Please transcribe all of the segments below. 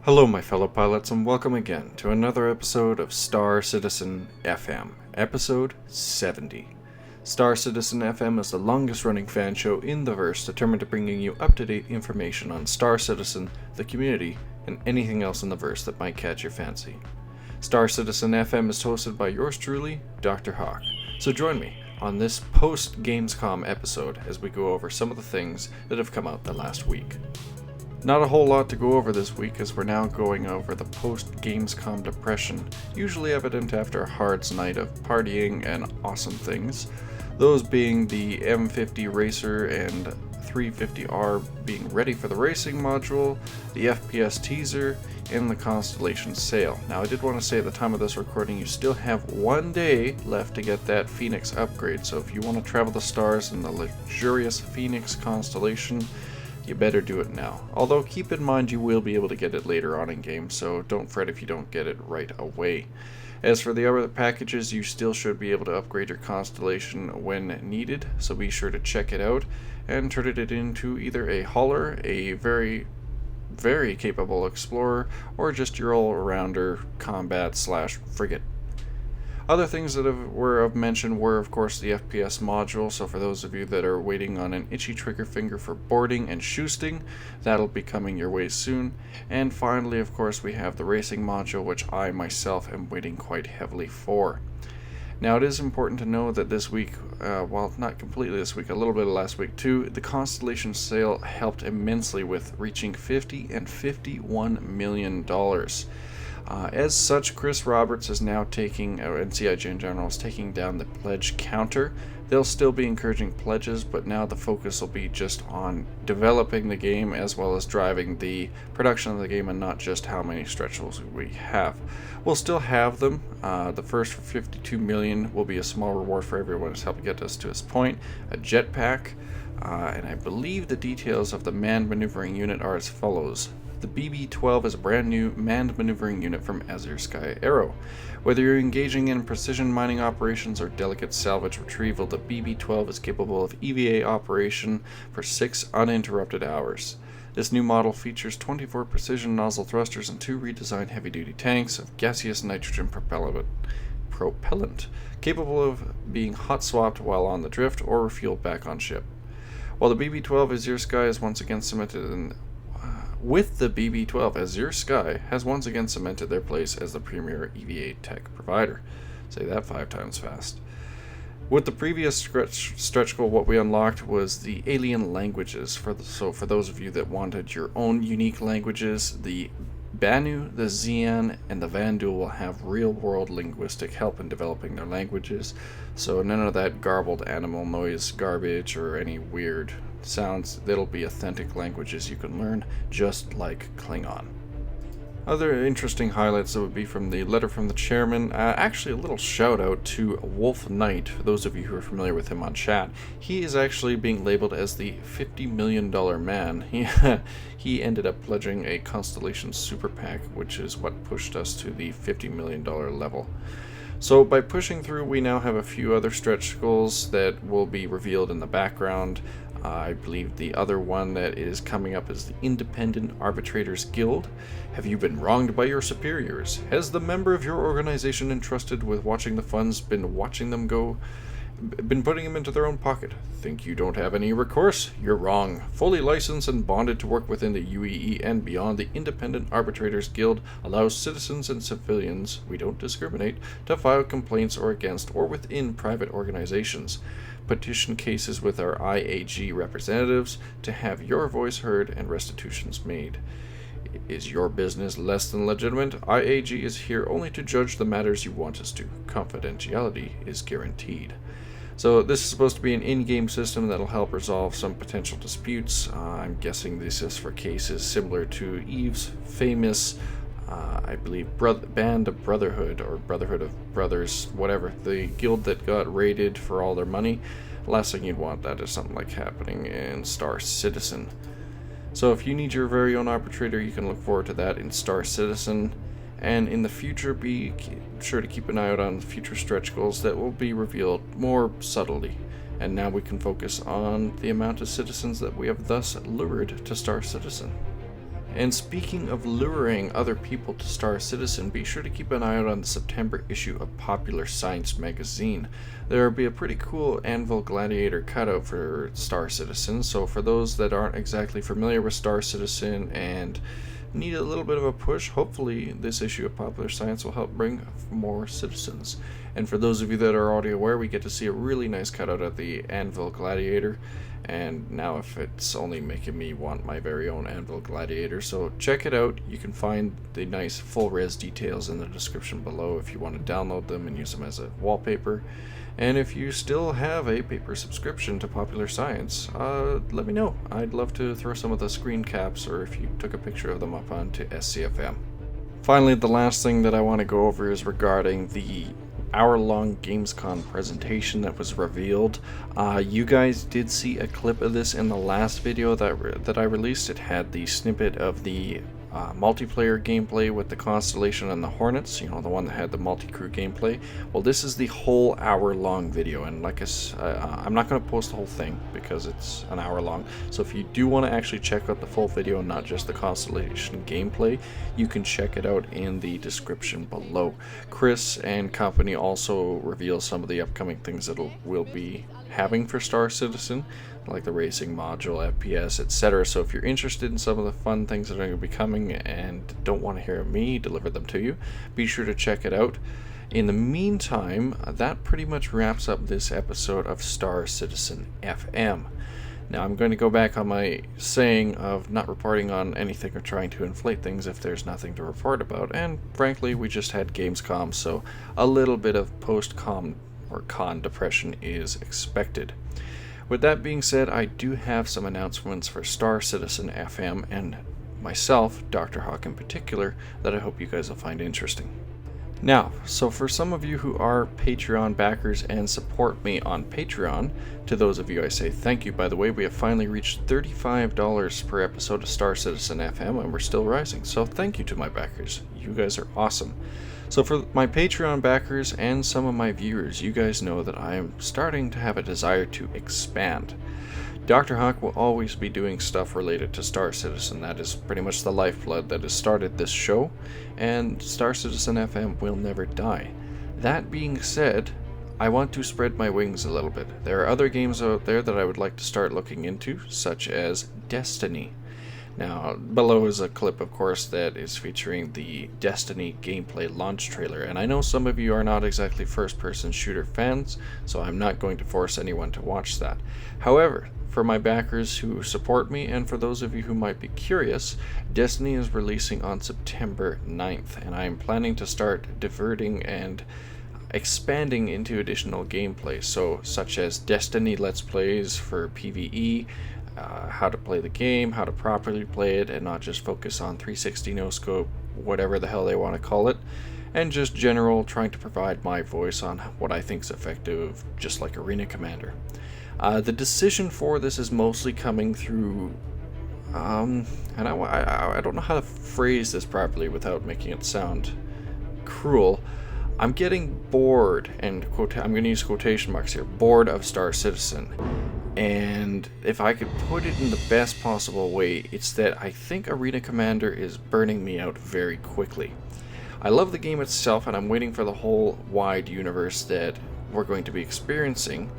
Hello, my fellow pilots, and welcome again to another episode of Star Citizen FM, episode 70. Star Citizen FM is the longest running fan show in the verse, determined to bringing you up-to-date information on Star Citizen, the community, and anything else in the verse that might catch your fancy. Star Citizen FM is hosted by yours truly, Dr. Hawk. So join me on this post-Gamescom episode as we go over some of the things that have come out the last week. Not a whole lot to go over this week, as we're now going over the post-Gamescom depression, usually evident after a hard night of partying and awesome things, those being the M50 Racer and 350R being ready for the racing module, the FPS teaser, and the Constellation sale. Now, I did want to say at the time of this recording, you still have 1 day left to get that Phoenix upgrade, so if you want to travel the stars in the luxurious Phoenix Constellation, you better do it now. Although keep in mind you will be able to get it later on in game, so don't fret if you don't get it right away. As for the other packages, you still should be able to upgrade your Constellation when needed, so be sure to check it out and turn it into either a hauler, a very capable explorer, or just your all-rounder combat / frigate. Other things that were of mention were, of course, the Fps Module, so for those of you that are waiting on an itchy trigger finger for boarding and shoosting, that'll be coming your way soon. And finally, of course, we have the Racing Module, which I myself am waiting quite heavily for. Now, it is important to know that this week, well, not completely this week, a little bit of last week too, the Constellation sale helped immensely with reaching $50 and $51 million. As such, Chris Roberts is now taking, and CIG in general, is taking down the pledge counter. They'll still be encouraging pledges, but now the focus will be just on developing the game as well as driving the production of the game and not just how many stretch goals we have. We'll still have them. The first for $52 million will be a small reward for everyone who's helped get us to this point, a jetpack, and I believe the details of the manned maneuvering unit are as follows. The BB-12 is a brand new manned maneuvering unit from Azure Sky Aero. Whether you're engaging in precision mining operations or delicate salvage retrieval, the BB-12 is capable of EVA operation for 6 uninterrupted hours. This new model features 24 precision nozzle thrusters and 2 redesigned heavy-duty tanks of gaseous nitrogen propellant, capable of being hot-swapped while on the drift or refueled back on ship. While the BB-12 Azure Sky is once again cemented with the BB-12, Azure Sky has once again cemented their place as the premier EVA tech provider. Say that 5 times fast. With the previous stretch goal, what we unlocked was the alien languages. So for those of you that wanted your own unique languages, the Banu, the Xian, and the Vandal will have real-world linguistic help in developing their languages, so none of that garbled animal noise garbage or any weird sounds. That'll be authentic languages you can learn, just like Klingon. Other interesting highlights that would be from the letter from the chairman. Actually, a little shout out to Wolf Knight, for those of you who are familiar with him on chat. He is actually being labeled as the $50 million man. He ended up pledging a Constellation Super Pack, which is what pushed us to the $50 million level. So by pushing through, we now have a few other stretch goals that will be revealed in the background. I believe the other one that is coming up is the Independent Arbitrators Guild. Have you been wronged by your superiors? Has the member of your organization entrusted with watching the funds been putting them into their own pocket? Think you don't have any recourse? You're wrong. Fully licensed and bonded to work within the UEE and beyond, the Independent Arbitrators Guild allows citizens and civilians, we don't discriminate, to file complaints or against or within private organizations. Petition cases with our IAG representatives to have your voice heard and restitutions made. Is your business less than legitimate? IAG is here only to judge the matters you want us to. Confidentiality is guaranteed. So this is supposed to be an in-game system that'll help resolve some potential disputes. I'm guessing this is for cases similar to Eve's famous, I believe, Band of Brotherhood or Brotherhood of Brothers, whatever, the guild that got raided for all their money. Last thing you'd want that is something like happening in Star Citizen. So if you need your very own arbitrator, you can look forward to that in Star Citizen. And in the future, be sure to keep an eye out on future stretch goals that will be revealed more subtly. And now we can focus on the amount of citizens that we have thus lured to Star Citizen. And speaking of luring other people to Star Citizen, be sure to keep an eye out on the September issue of Popular Science magazine. There will be a pretty cool Anvil Gladiator cutout for Star Citizen, so for those that aren't exactly familiar with Star Citizen and need a little bit of a push, hopefully this issue of Popular Science will help bring more citizens. And for those of you that are already aware, we get to see a really nice cutout of the Anvil Gladiator. And now if it's only making me want my very own Anvil Gladiator, so check it out. You can find the nice full res details in the description below if you want to download them and use them as a wallpaper. And if you still have a paper subscription to Popular Science, let me know. I'd love to throw some of the screen caps, or if you took a picture of them, up onto SCFM. Finally, the last thing that I want to go over is regarding the hour-long Gamescom presentation that was revealed. You guys did see a clip of this in the last video that I released. It had the snippet of the multiplayer gameplay with the Constellation and the Hornets, the one that had the multi-crew gameplay. Well, this is the whole hour-long video, and like I'm not going to post the whole thing because it's an hour long, so if you do want to actually check out the full video, not just the Constellation gameplay, you can check it out in the description below. Chris and company also reveal some of the upcoming things that we'll be having for Star Citizen, like the racing module, FPS, etc. So if you're interested in some of the fun things that are going to be coming and don't want to hear me deliver them to you, be sure to check it out. In the meantime, that pretty much wraps up this episode of Star Citizen FM. Now I'm going to go back on my saying of not reporting on anything or trying to inflate things if there's nothing to report about, and frankly we just had Gamescom, so a little bit of post-com or con depression is expected. With that being said, I do have some announcements for Star Citizen FM and myself, Dr. Hawk in particular, that I hope you guys will find interesting. Now, so for some of you who are Patreon backers and support me on Patreon, to those of you I say thank you. By the way, we have finally reached $35 per episode of Star Citizen FM, and we're still rising, so thank you to my backers. You guys are awesome. So for my Patreon backers and some of my viewers, you guys know that I am starting to have a desire to expand. Dr. Hawk will always be doing stuff related to Star Citizen. That is pretty much the lifeblood that has started this show, and Star Citizen FM will never die. That being said, I want to spread my wings a little bit. There are other games out there that I would like to start looking into, such as Destiny. Now, below is a clip, of course, that is featuring the Destiny gameplay launch trailer, and I know some of you are not exactly first-person shooter fans, so I'm not going to force anyone to watch that. However, for my backers who support me, and for those of you who might be curious, Destiny is releasing on September 9th, and I am planning to start diverting and expanding into additional gameplay, so such as Destiny Let's Plays for PvE, how to play the game, how to properly play it, and not just focus on 360 no-scope, whatever the hell they want to call it, and just general trying to provide my voice on what I think is effective, just like Arena Commander. The decision for this is mostly coming through, and I don't know how to phrase this properly without making it sound cruel. I'm getting bored, and I'm going to use quotation marks here, bored of Star Citizen. And if I could put it in the best possible way, it's that I think Arena Commander is burning me out very quickly. I love the game itself, and I'm waiting for the whole wide universe that we're going to be experiencing,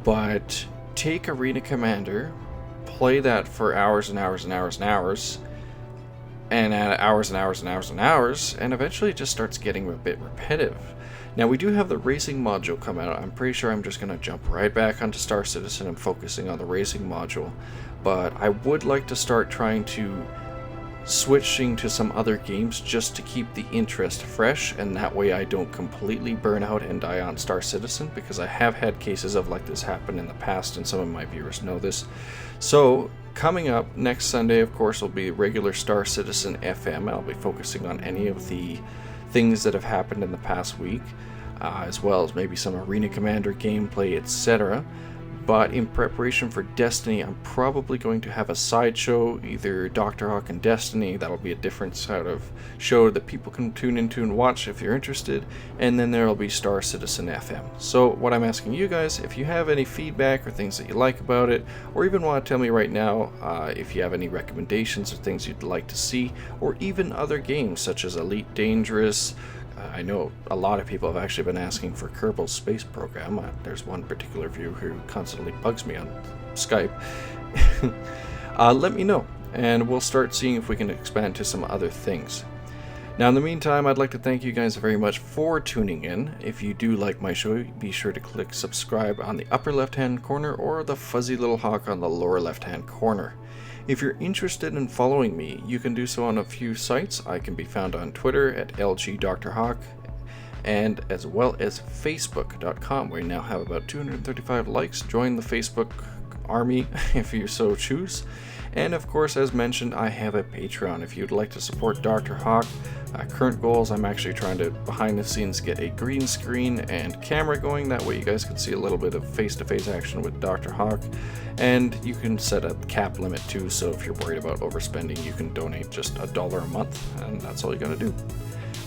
but take Arena Commander, play that for hours and hours and hours and hours, and hours and hours and hours and hours, and eventually it just starts getting a bit repetitive. Now, we do have the racing module come out. I'm pretty sure I'm just going to jump right back onto Star Citizen and focusing on the racing module, but I would like to start trying to switching to some other games just to keep the interest fresh, and that way I don't completely burn out and die on Star Citizen, because I have had cases of like this happen in the past, and some of my viewers know this. So coming up next Sunday, of course, will be regular Star Citizen FM. I'll be focusing on any of the things that have happened in the past week, as well as maybe some Arena Commander gameplay, etc. But in preparation for Destiny, I'm probably going to have a side show, either Dr. Hawk and Destiny. That'll be a different sort of show that people can tune into and watch if you're interested. And then there'll be Star Citizen FM. So what I'm asking you guys, if you have any feedback or things that you like about it, or even want to tell me right now if you have any recommendations or things you'd like to see, or even other games such as Elite Dangerous. I know a lot of people have actually been asking for Kerbal Space Program. There's one particular viewer who constantly bugs me on Skype. Let me know, and we'll start seeing if we can expand to some other things. Now, in the meantime, I'd like to thank you guys very much for tuning in. If you do like my show, be sure to click subscribe on the upper left-hand corner or the fuzzy little hawk on the lower left-hand corner. If you're interested in following me, you can do so on a few sites. I can be found on Twitter at LGDrHawk, and as well as Facebook.com, where we now have about 235 likes. Join the Facebook army if you so choose. And of course, as mentioned, I have a Patreon if you'd like to support Dr. Hawk. Current goals, I'm actually trying to, behind the scenes, get a green screen and camera going. That way you guys can see a little bit of face-to-face action with Dr. Hawk. And you can set a cap limit too, so if you're worried about overspending, you can donate just $1 a month, and that's all you gotta do.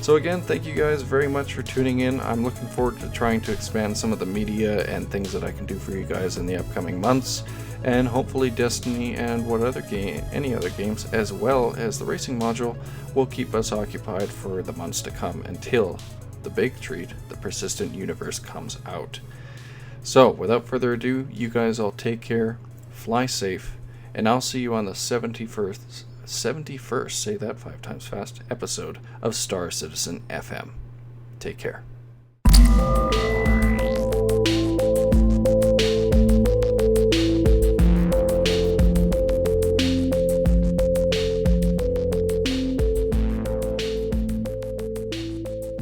So again, thank you guys very much for tuning in. I'm looking forward to trying to expand some of the media and things that I can do for you guys in the upcoming months. And hopefully Destiny and any other games, as well as the racing module, will keep us occupied for the months to come until the big treat, the Persistent Universe, comes out. So, without further ado, you guys all take care, fly safe, and I'll see you on the 71st, say that 5 times fast, episode of Star Citizen FM. Take care.